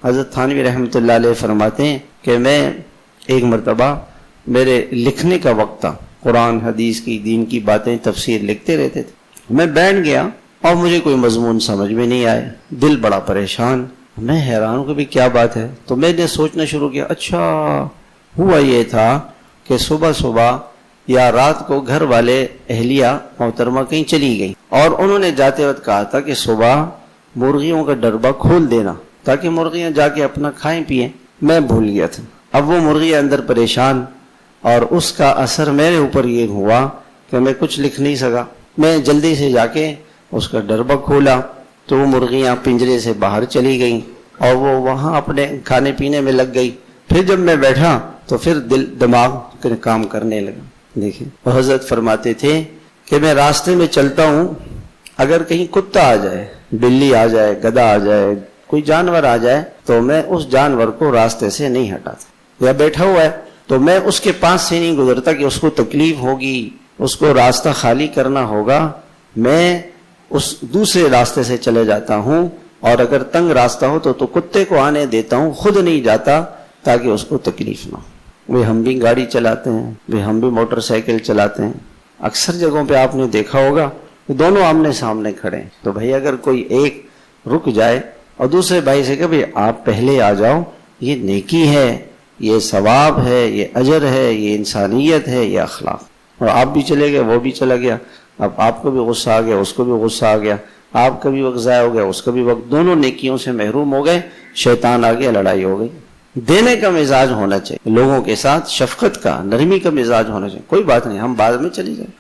حضرت تھانوی رحمۃ اللہ علیہ فرماتے ہیں کہ میں ایک مرتبہ میرے لکھنے کا وقت تھا، قرآن حدیث کی دین کی باتیں تفسیر لکھتے رہتے تھے، میں بیٹھ گیا اور مجھے کوئی مضمون سمجھ میں نہیں آئے، دل بڑا پریشان، میں حیران ہوں کہ بھی کیا بات ہے۔ تو میں نے سوچنا شروع کیا، اچھا ہوا یہ تھا کہ صبح صبح یا رات کو گھر والے اہلیہ محترمہ کہیں چلی گئی اور انہوں نے جاتے وقت کہا تھا کہ صبح مرغیوں کا ڈربہ کھول دینا تاکہ مرغیاں جا کے اپنا کھائیں پئیں۔ میں بھول گیا تھا۔ اب وہ مرغیاں اندر پریشان، اور اس کا اثر میرے اوپر یہ ہوا کہ میں کچھ لکھ نہیں سکا۔ میں جلدی سے جا کے اس کا ڈربہ کھولا تو وہ مرغیاں پنجرے سے باہر چلی گئیں اور وہ وہاں اپنے کھانے پینے میں لگ گئی۔ پھر جب میں بیٹھا تو پھر دماغ کام کرنے لگا۔ دیکھیں حضرت فرماتے تھے کہ میں راستے میں چلتا ہوں، اگر کہیں کتا آ جائے، بلی آ جائے، گدھا آ جائے، کوئی جانور آ جائے تو میں اس جانور کو راستے سے نہیں ہٹاتا، یا بیٹھا ہوا ہے تو میں اس کے پاس سے نہیں گزرتا کہ اس کو تکلیف ہوگی، اس کو راستہ خالی کرنا ہوگا، میں اس دوسرے راستے سے چلے جاتا ہوں، اور اگر تنگ راستہ ہو تو کتے کو آنے دیتا ہوں، خود نہیں جاتا تاکہ اس کو تکلیف نہ ہو۔ وہ ہم بھی گاڑی چلاتے ہیں، ہم بھی موٹر سائیکل چلاتے ہیں، اکثر جگہوں پہ آپ نے دیکھا ہوگا دونوں آمنے سامنے کھڑے ہیں، تو بھائی اگر کوئی ایک رک جائے اور دوسرے بھائی سے کہ بھائی آپ پہلے آ جاؤ، یہ نیکی ہے، یہ ثواب ہے، یہ اجر ہے، یہ انسانیت ہے، یہ اخلاق، اور آپ بھی چلے گئے، وہ بھی چلا گیا، اب آپ کو بھی غصہ آ گیا، اس کو بھی غصہ آ گیا، آپ کا بھی وقت ضائع ہو گیا، اس کا بھی وقت، دونوں نیکیوں سے محروم ہو گئے، شیطان آ گیا، لڑائی ہو گئی۔ دینے کا مزاج ہونا چاہیے، لوگوں کے ساتھ شفقت کا، نرمی کا مزاج ہونا چاہیے، کوئی بات نہیں، ہم بعد میں چلی جائیں۔